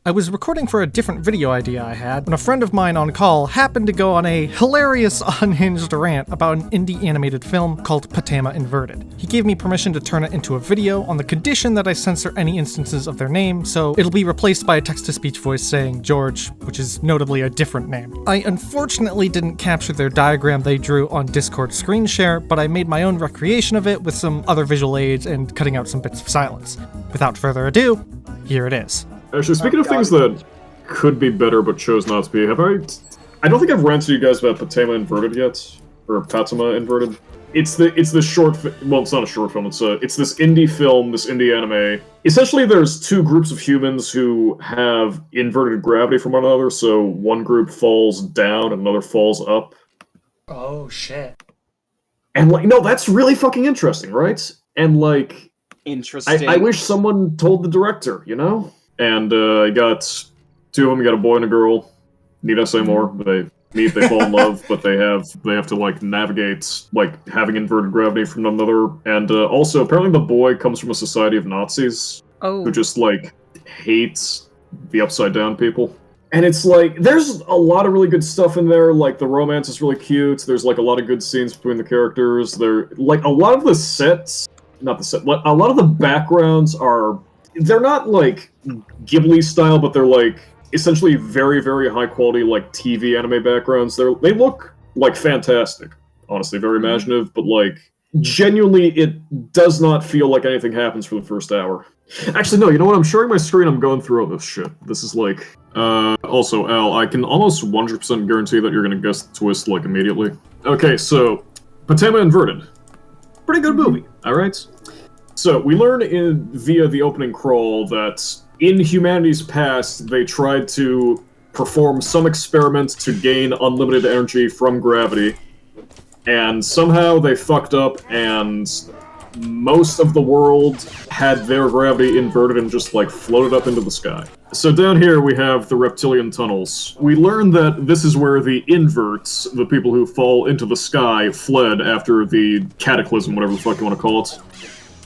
I was recording for a different video idea I had when a friend of mine on call happened to go on a hilarious Unhinged rant about an indie animated film called Patema Inverted. He gave me permission to turn it into a video on the condition that I censor any instances of their name, so it'll be replaced by a text-to-speech voice saying George, which is notably a different name. I unfortunately didn't capture their diagram they drew on Discord screen share, but I made my own recreation of it with some other visual aids and cutting out some bits of silence. Without further ado, here it is. Actually, speaking of things that could be better but chose not to be, I don't think I've ranted to you guys about Patema Inverted yet, or Patema Inverted. It's the short, well, it's not a short film, it's this indie film, this indie anime. Essentially, there's two groups of humans who have inverted gravity from one another, so one group falls down and another falls up. Oh, shit. And, like, no, that's really fucking interesting, right? And, like... Interesting. I wish someone told the director, you know? And you got two of them. You got a boy and a girl. Need I say more? They meet, they fall in love, but they have to like navigate like having inverted gravity from one another. And also, apparently, the boy comes from a society of Nazis who just like hates the upside down people. And it's like there's a lot of really good stuff in there. Like the romance is really cute. There's like a lot of good scenes between the characters. They're like a lot of the sets, not the set. A lot of the backgrounds are. They're not, like, Ghibli style, but they're, like, essentially very, very high-quality, like, TV anime backgrounds. They look, like, fantastic, honestly. Very imaginative, but, like, genuinely, it does not feel like anything happens for the first hour. Actually, no, you know what? I'm sharing my screen, I'm going through all this shit. This is, like... also, Al, I can almost 100% guarantee that you're gonna guess the twist, like, immediately. Okay, so, Patema Inverted. Pretty good movie, alright? So, we learn via the opening crawl that in humanity's past, they tried to perform some experiment to gain unlimited energy from gravity, and somehow they fucked up, and most of the world had their gravity inverted and just, like, floated up into the sky. So down here we have the reptilian tunnels. We learn that this is where the inverts, the people who fall into the sky, fled after the cataclysm, whatever the fuck you want to call it.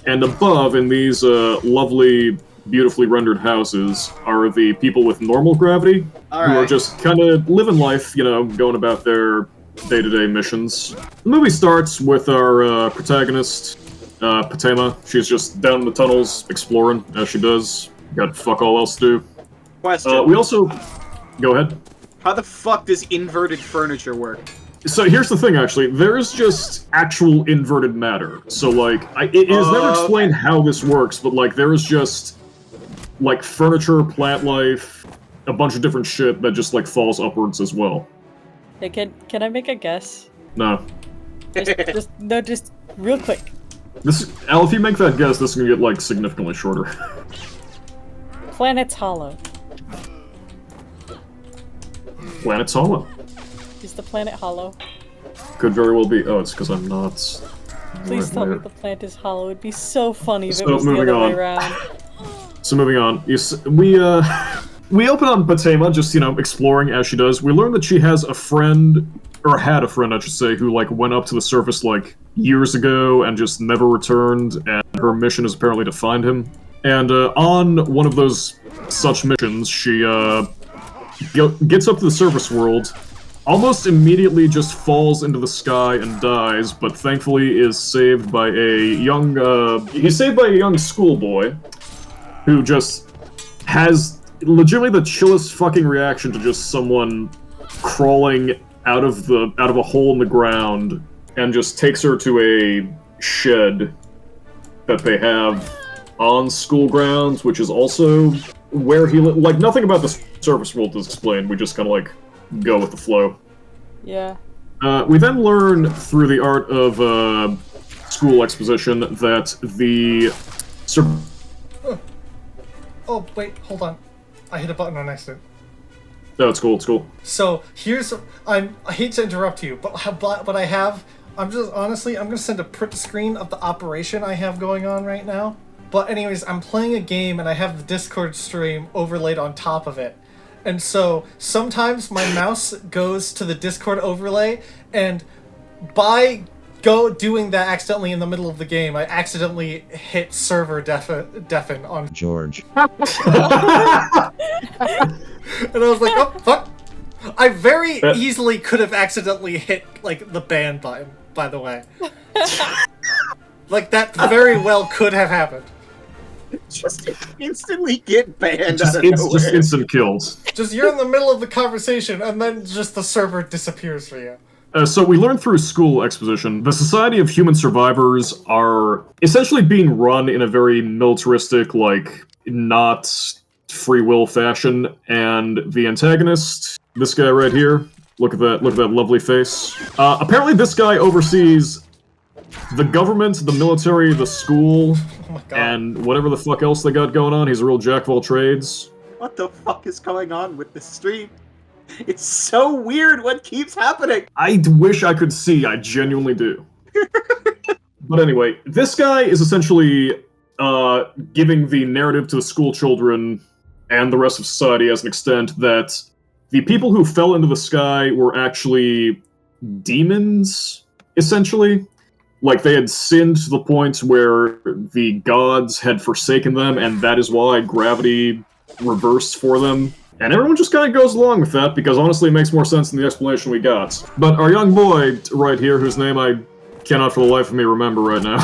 And above, in these lovely, beautifully rendered houses, are the people with normal gravity, who are just kind of living life, you know, going about their day-to-day missions. The movie starts with our protagonist, Patema. She's just down in the tunnels, exploring, as she does. Got fuck all else to do. Question. We also... Go ahead. How the fuck does inverted furniture work? So here's the thing, actually. There's just actual inverted matter. So, like, it is never explained how this works, but, like, there is just, like, furniture, plant life, a bunch of different shit that just, like, falls upwards as well. Hey, can I make a guess? No. Just real quick. Al, if you make that guess, this is gonna get, like, significantly shorter. Planet's hollow. Planet's hollow. Is the planet hollow? Could very well be. Oh, it's because I'm not. Please tell me the planet is hollow. It'd be so funny if So, it was the other way on. around. So moving on. We open on Patema, just, you know, exploring as she does. We learn that she has a friend, or had a friend, I should say, who, like, went up to the surface, like, years ago and just never returned, and her mission is apparently to find him. And, on one of those such missions, she, gets up to the surface world, almost immediately just falls into the sky and dies, but thankfully is saved by a young, he's saved by a young schoolboy, who just has legitimately the chillest fucking reaction to just someone crawling out of a hole in the ground, and just takes her to a shed that they have on school grounds, which is also where he like, nothing about the surface world is explained, we just kind of, like, go with the flow. Yeah. We then learn through the art of school exposition that the... Oh, wait, hold on. I hit a button on accident. No, it's cool, it's cool. So, here's... I hate to interrupt you, but I have... I'm gonna send a print screen of the operation I have going on right now. But anyways, I'm playing a game and I have the Discord stream overlaid on top of it. And so, sometimes my mouse goes to the Discord overlay, and by doing that accidentally in the middle of the game, I accidentally hit server deafen on George. and I was like, oh, fuck. I very easily could have accidentally hit, like, the ban button, by the way. Like, that very well could have happened. Just instantly get banned Just, out of nowhere. just instant kills. Just, you're in the middle of the conversation, and then just the server disappears for you. So we learned through school exposition, the Society of Human Survivors are essentially being run in a very militaristic, like, not free will fashion, and the antagonist, this guy right here, look at that lovely face. Apparently this guy oversees the government, the military, the school, Oh my god. and whatever the fuck else they got going on. He's a real jack of all trades. What the fuck is going on with this stream? It's so weird what keeps happening. I wish I could see, I genuinely do. But anyway, this guy is essentially giving the narrative to the school children and the rest of society as an extent that the people who fell into the sky were actually demons, essentially. Like, they had sinned to the point where the gods had forsaken them, and that is why gravity reversed for them. And everyone just kind of goes along with that, because honestly it makes more sense than the explanation we got. But our young boy right here, whose name I cannot for the life of me remember right now,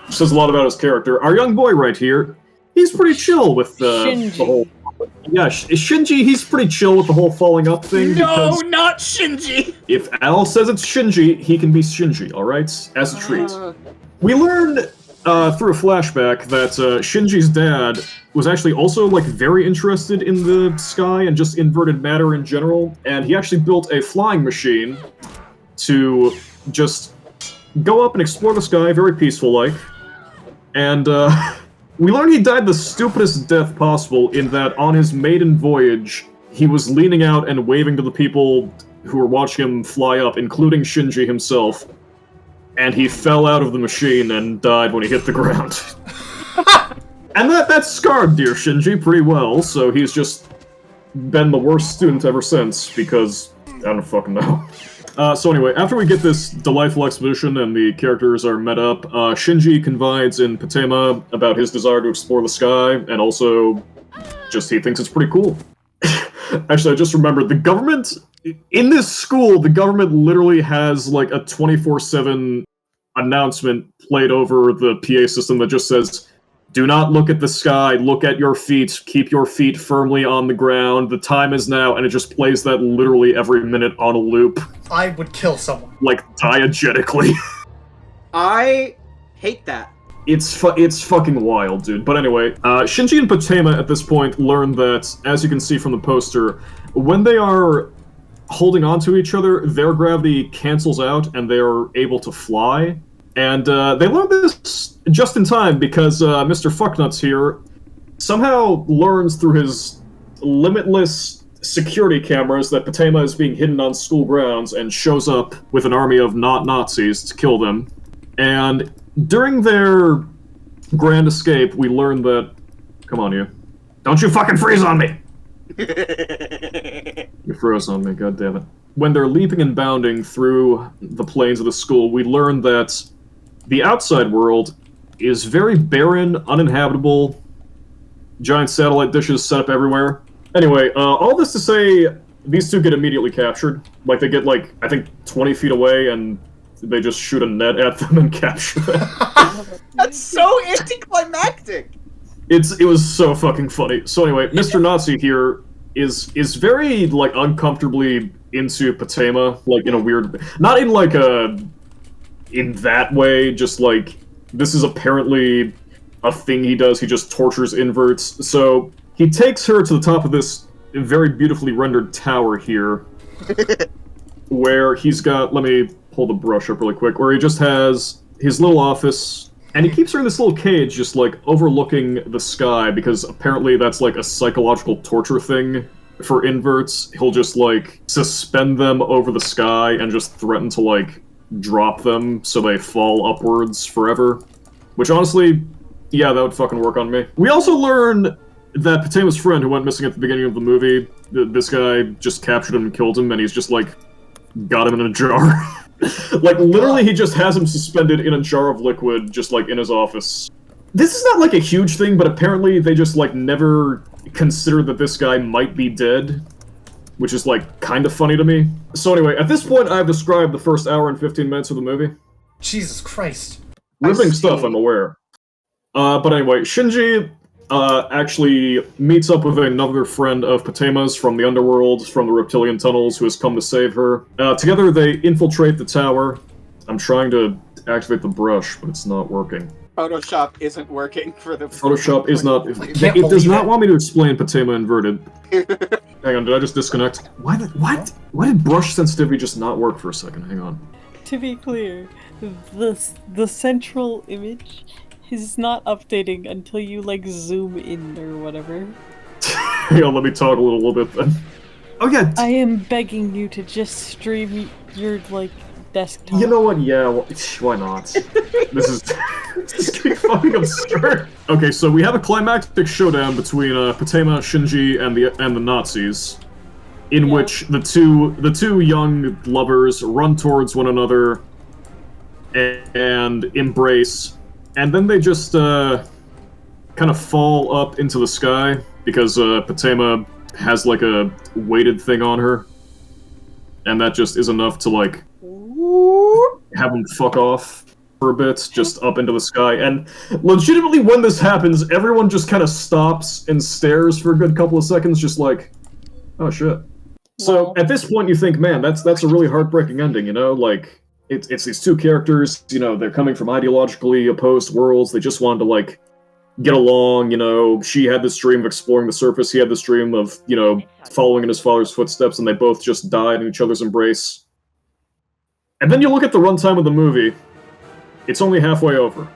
says a lot about his character. Our young boy right here, he's pretty chill with the whole... Yeah, Shinji, he's pretty chill with the whole falling up thing. No, because not Shinji! if Al says it's Shinji, he can be Shinji, alright? As a treat. We learn through a flashback that Shinji's dad was actually also, like, very interested in the sky and just inverted matter in general, and he actually built a flying machine to just go up and explore the sky, very peaceful-like. And, we learn he died the stupidest death possible in that on his maiden voyage, he was leaning out and waving to the people who were watching him fly up, including Shinji himself, and he fell out of the machine and died when he hit the ground. And that scarred dear Shinji pretty well, so he's just been the worst student ever since, because I don't fucking know. So anyway, after we get this delightful exposition and the characters are met up, Shinji confides in Patema about his desire to explore the sky, and also just he thinks it's pretty cool. Actually, I just remembered, the government, in this school, the government literally has like a 24/7 announcement played over the PA system that just says, "Do not look at the sky, look at your feet, keep your feet firmly on the ground, the time is now," and it just plays that literally every minute on a loop. I would kill someone. Like, diegetically. I hate that. It's fucking wild, dude. But anyway, Shinji and Patema at this point learn that, as you can see from the poster, when they are holding on to each other, their gravity cancels out and they are able to fly. And they learn this just in time because Mr. Fucknuts here somehow learns through his limitless security cameras that Patema is being hidden on school grounds and shows up with an army of not Nazis to kill them. And during their grand escape, we learn that... Come on, you. Don't you fucking freeze on me! You froze on me, goddammit. When they're leaping and bounding through the plains of the school, we learn that the outside world is very barren, uninhabitable, giant satellite dishes set up everywhere. Anyway, all this to say, these two get immediately captured. Like, they get, like, I think 20 feet away, and they just shoot a net at them and capture them. That's so anticlimactic! It was so fucking funny. So anyway, Mr. Nazi here is very, like, uncomfortably into Patema, like, in a weird... Not in, like, in that way, just, like, this is apparently a thing he does, he just tortures inverts. So, he takes her to the top of this very beautifully rendered tower here, where he's got... Let me pull the brush up really quick, where he just has his little office, and he keeps her in this little cage, just, like, overlooking the sky, because apparently that's, like, a psychological torture thing for inverts. He'll just, like, suspend them over the sky and just threaten to, like, drop them so they fall upwards forever. Which, honestly, yeah, that would fucking work on me. We also learn that Patema's friend who went missing at the beginning of the movie, this guy just captured him and killed him, and he's just, like, got him in a jar. Like, literally, he just has him suspended in a jar of liquid, just, like, in his office. This is not, like, a huge thing, but apparently they just, like, never considered that this guy might be dead, which is, like, kind of funny to me. So anyway, at this point, I've described the first hour and 15 minutes of the movie. Jesus Christ. Ripping stuff, I'm aware. But anyway, Shinji actually meets up with another friend of Patema's from the underworld, from the reptilian tunnels, who has come to save her. Together, they infiltrate the tower. I'm trying to activate the brush, but it's not working. Photoshop isn't working for the... Photoshop is not... Can't It does not believe it. want me to explain Patema inverted. Hang on, did I just disconnect? Why did brush sensitivity just not work for a second? Hang on. To be clear, the central image is not updating until you like zoom in or whatever. Hang on, let me talk a little bit then. Oh yeah, I am begging you to just stream your like desktop. you know what? Yeah, well, why not? This is getting fucking absurd. Okay, so we have a climactic showdown between Patema, Shinji, and the Nazis, in which the two young lovers run towards one another and embrace, and then they just kind of fall up into the sky because Patema has like a weighted thing on her, and that just is enough to like have them fuck off for a bit, just up into the sky. And legitimately, when this happens, everyone just kind of stops and stares for a good couple of seconds, just like, oh shit. So at this point, you think, man, that's a really heartbreaking ending, you know? Like, it's these two characters, you know, they're coming from ideologically opposed worlds. They just wanted to like get along, you know. She had this dream of exploring the surface. He had this dream of, you know, following in his father's footsteps, and they both just died in each other's embrace. And then you look at the runtime of the movie. It's only halfway over.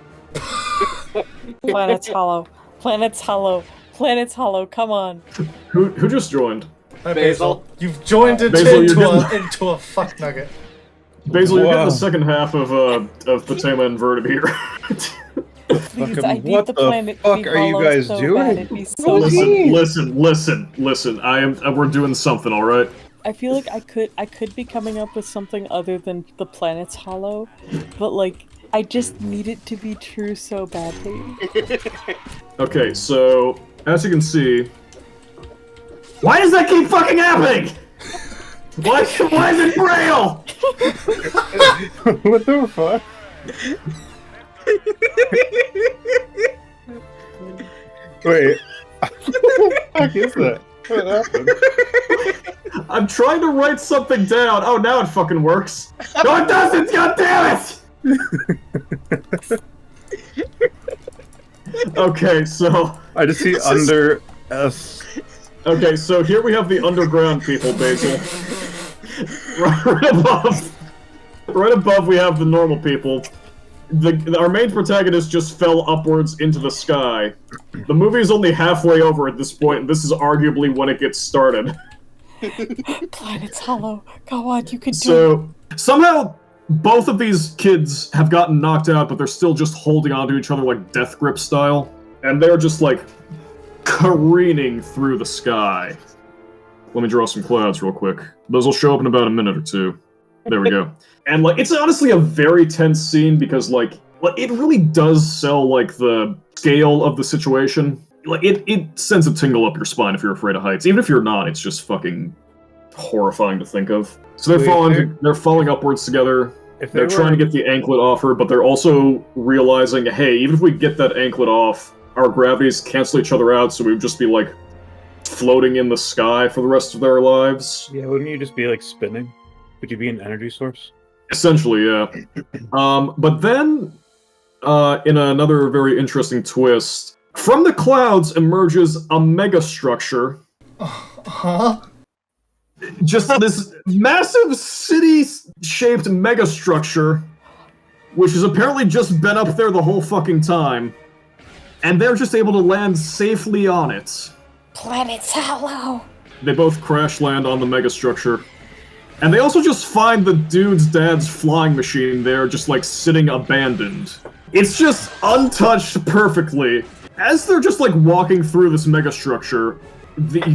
Planet's hollow. Planet's hollow. Planet's hollow. Come on. Who just joined? Hi, Basil. You've joined Basil, into a fuck nugget. Basil, you're getting Wow. the second half of Patema inverted here. Please, I need what the the planet to fuck be are you hollow guys so doing? bad. It'd be so Listen. We're doing something, all right? I feel like I could be coming up with something other than the planet's hollow, but like I just need it to be true so badly. Okay, so as you can see, why does that keep fucking happening? Why is it Braille? What the fuck? Wait. What the fuck is that? What happened? I'm trying to write something down. Oh, now it fucking works. No, it doesn't. God damn it! Okay, so I just see under S. okay, so here we have the underground people, Basil. Right above, we have the normal people. Our main protagonist just fell upwards into the sky. The movie is only halfway over at this point, and this is arguably when it gets started. Planet's hollow. Go on, you can do it. So, somehow, both of these kids have gotten knocked out, but they're still just holding onto each other like death grip style. And they're just like careening through the sky. Let me draw some clouds real quick. Those will show up in about a minute or two. There we go. And like, it's honestly a very tense scene because like it really does sell like the scale of the situation. Like it sends a tingle up your spine if you're afraid of heights. Even if you're not, it's just fucking horrifying to think of. So they're falling upwards together. They're trying to get the anklet off her, but they're also realizing, hey, even if we get that anklet off, our gravities cancel each other out, so we'd just be like floating in the sky for the rest of their lives. Yeah, wouldn't you just be like spinning? Would you be an energy source? Essentially, yeah. But then, in another very interesting twist, from the clouds emerges a megastructure. Huh? Just this massive city-shaped megastructure, which has apparently just been up there the whole fucking time. And they're just able to land safely on it. Planet's hollow. They both crash land on the megastructure. And they also just find the dude's dad's flying machine there, just like sitting abandoned. It's just untouched perfectly. As they're just like walking through this megastructure,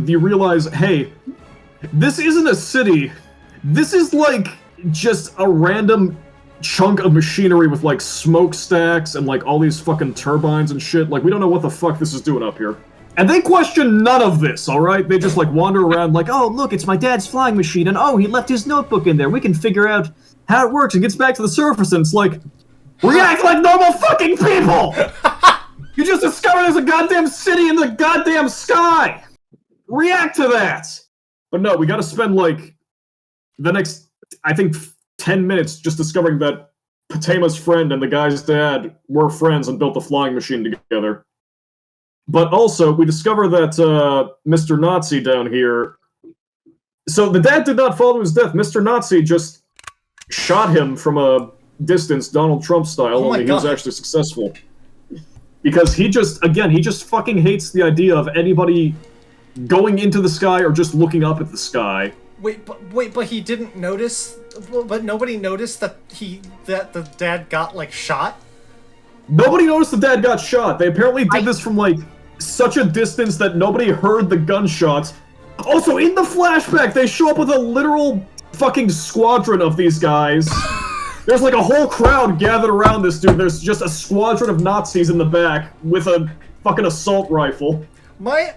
you realize, hey, this isn't a city. This is like just a random chunk of machinery with like smokestacks and like all these fucking turbines and shit. Like, we don't know what the fuck this is doing up here. And they question none of this, alright? They just like wander around like, oh, look, it's my dad's flying machine, and oh, he left his notebook in there. We can figure out how it works and gets back to the surface, and it's like, react like normal fucking people! You just discovered there's a goddamn city in the goddamn sky! React to that! But no, we gotta spend like the next, I think, 10 minutes just discovering that Patema's friend and the guy's dad were friends and built a flying machine together. But also, we discover that Mr. Nazi down here... So the dad did not fall to his death. Mr. Nazi just shot him from a distance, Donald Trump style, only he was actually successful. Because he just fucking hates the idea of anybody going into the sky or just looking up at the sky. But he didn't notice... But nobody noticed that the dad got, like, shot? Nobody noticed the dad got shot. They apparently did this from, like, such a distance that nobody heard the gunshots. Also, in the flashback, they show up with a literal fucking squadron of these guys. There's, like, a whole crowd gathered around this dude. There's just a squadron of Nazis in the back with a fucking assault rifle. My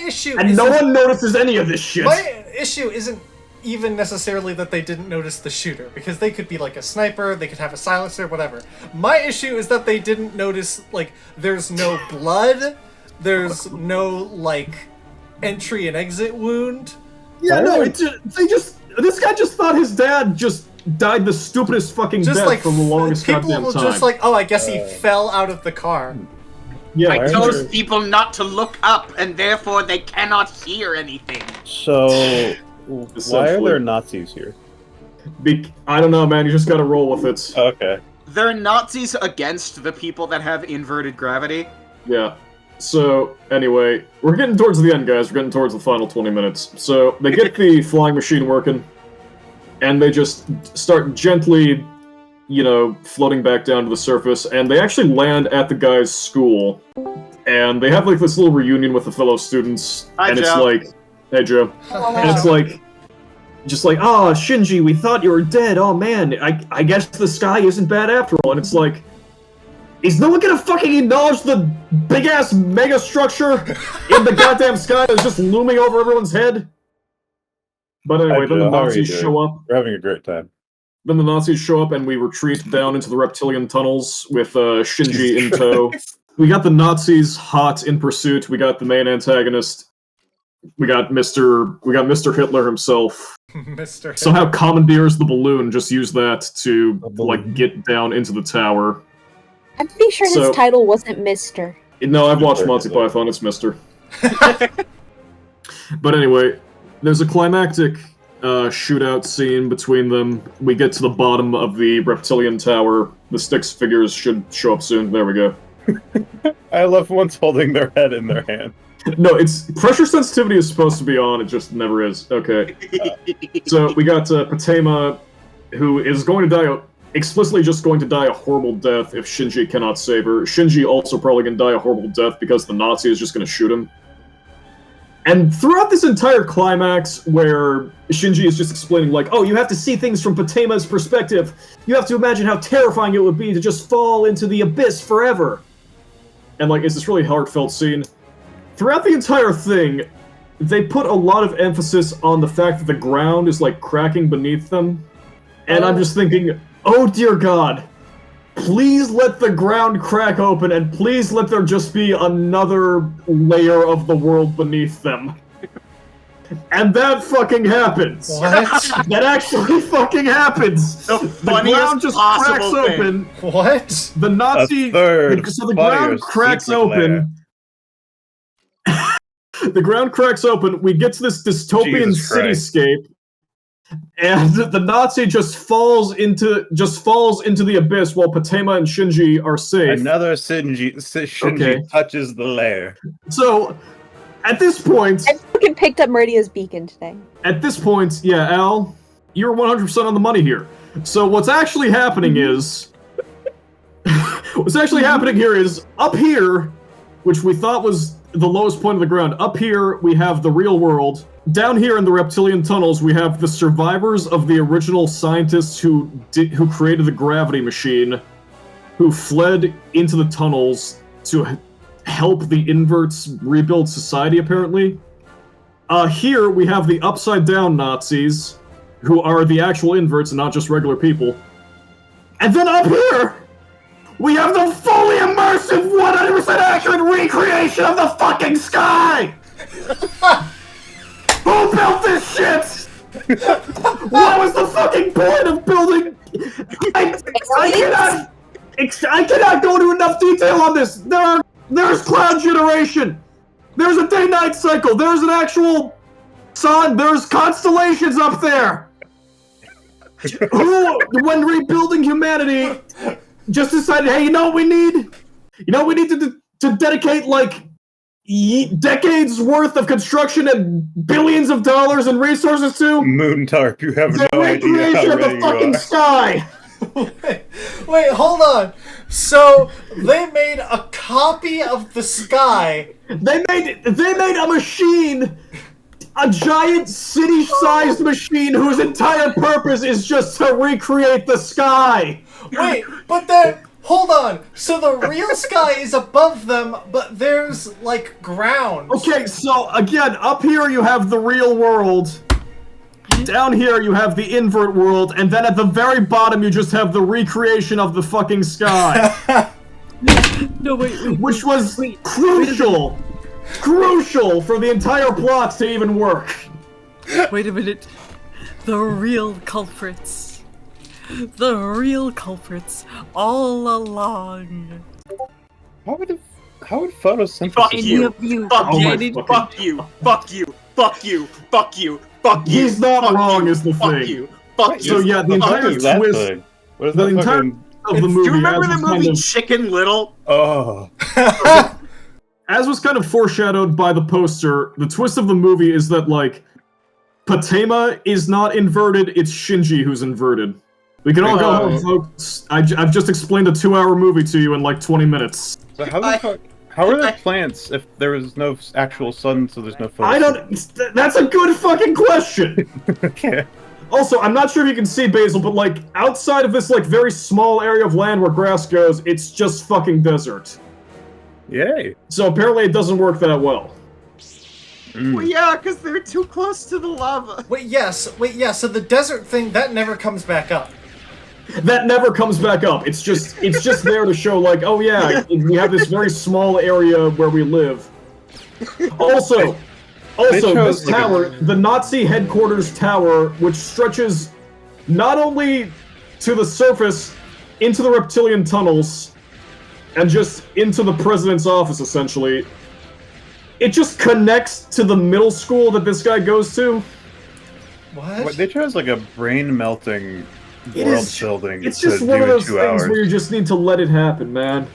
issue and no one notices any of this shit. My issue isn't even necessarily that they didn't notice the shooter, because they could be like a sniper, they could have a silencer, whatever. My issue is that they didn't notice, like, there's no blood, there's no, like, entry and exit wound. Yeah, no, this guy just thought his dad just died the stupidest fucking death like, for the longest goddamn time. People just like, oh, I guess he fell out of the car. Yeah, I told people not to look up, and therefore they cannot hear anything. So, why are there Nazis here? I don't know, man. You just gotta roll with it. Okay. They're Nazis against the people that have inverted gravity. Yeah. So, anyway, we're getting towards the end, guys. We're getting towards the final 20 minutes. So, they get the flying machine working, and they just start gently, you know, floating back down to the surface, and they actually land at the guy's school. And they have, like, this little reunion with the fellow students. Hi, and Joe. It's like, hey, Joe. And it's like, just like, oh, Shinji, we thought you were dead. Oh, man, I guess the sky isn't bad after all. And it's like, is no one gonna fucking acknowledge the big-ass mega structure in the goddamn sky that's just looming over everyone's head? But anyway, then the Nazis show up. We're having a great time. Then the Nazis show up and we retreat down into the reptilian tunnels with Shinji in tow. We got the Nazis hot in pursuit. We got the main antagonist. We got Mr. Hitler himself. Mr. Hitler. Somehow commandeers the balloon. Just use that to like get down into the tower. I'm pretty sure his title wasn't Mr. No, I've watched Monty Python. It's Mr. But anyway, there's a climactic shootout scene between them. We get to the bottom of the reptilian tower. The Styx figures should show up soon. There we go. I love one's holding their head in their hand. No, it's pressure sensitivity is supposed to be on. It just never is. Okay. So we got Patema, who is going to die. Explicitly just going to die a horrible death if Shinji cannot save her. Shinji also probably going to die a horrible death because the Nazi is just going to shoot him. And throughout this entire climax, where Shinji is just explaining, like, oh, you have to see things from Patema's perspective. You have to imagine how terrifying it would be to just fall into the abyss forever. And, like, it's this really heartfelt scene. Throughout the entire thing, they put a lot of emphasis on the fact that the ground is, like, cracking beneath them. And I'm just thinking, oh dear God, please let the ground crack open and please let there just be another layer of the world beneath them. And that fucking happens. What? That actually fucking happens. The ground just cracks open. What? The Nazi... So the ground cracks open. The ground cracks open. We get to this dystopian cityscape. And the Nazi just falls into the abyss while Patema and Shinji are safe. Another Shinji touches the lair. So, at this point... I fucking picked up Meridia's beacon today. At this point, yeah, Al, you're 100% on the money here. So what's actually happening is... what's actually happening here is, up here, which we thought was the lowest point of the ground. Up here, we have the real world. Down here in the reptilian tunnels, we have the survivors of the original scientists who created the gravity machine, who fled into the tunnels to help the inverts rebuild society, apparently. Here, we have the upside-down Nazis, who are the actual inverts and not just regular people. And then up here, we have the fully immersive, 100% accurate recreation of the fucking sky! Who built this shit? What was the fucking point of building? I cannot go into enough detail on this. There's cloud generation. There's a day-night cycle. There's an actual sun. There's constellations up there. Who, when rebuilding humanity, just decided, hey, you know what we need? You know what we need to dedicate, like, decades worth of construction and billions of dollars in resources to? Moontarp, you have the no idea how recreation of the ready you fucking are. sky. Wait, hold on. So they made a copy of the sky. They made a machine, a giant city-sized machine whose entire purpose is just to recreate the sky. Wait, but then hold on. So the real sky is above them, but there's like ground. Okay, so again, up here you have the real world. Down here you have the invert world, and then at the very bottom you just have the recreation of the fucking sky. No, wait. Which was crucial for the entire plot to even work. Wait a minute. The real culprits. The real culprits all along. How would photosynthesis Fuck Any you. of you Fuck Oh my you. fucking- Fuck you. Fuck you. Fuck you. Fuck you. Fuck you. He's not Fuck wrong you. is the Fuck thing. you. Fuck So you. yeah, the Fuck entire you. that twist thing? What is the that entire fucking... of the movie Do you remember as the was kind movie of- Chicken Little? Oh. as was kind of foreshadowed by the poster, the twist of the movie is that, like, Patema is not inverted, it's Shinji who's inverted. We can all go home, folks. I've just explained a 2-hour movie to you in like 20 minutes. So how the fuck... How are there plants if there is no actual sun, so there's no photosynthesis? That's a good fucking question! Okay. Also, I'm not sure if you can see, Basil, but, like, outside of this, like, very small area of land where grass goes, it's just fucking desert. Yay. So apparently it doesn't work that well. Well, yeah, because they're too close to the lava. Wait, yeah, so the desert thing, that never comes back up. That never comes back up. It's just there to show, like, oh yeah, we have this very small area where we live. Also, this tower, the Nazi headquarters tower, which stretches not only to the surface, into the reptilian tunnels, and just into the president's office, essentially, it just connects to the middle school that this guy goes to. What? They chose like a brain-melting It world is- building It's to just do one of in those 2 things hours. where you just need to let it happen, man.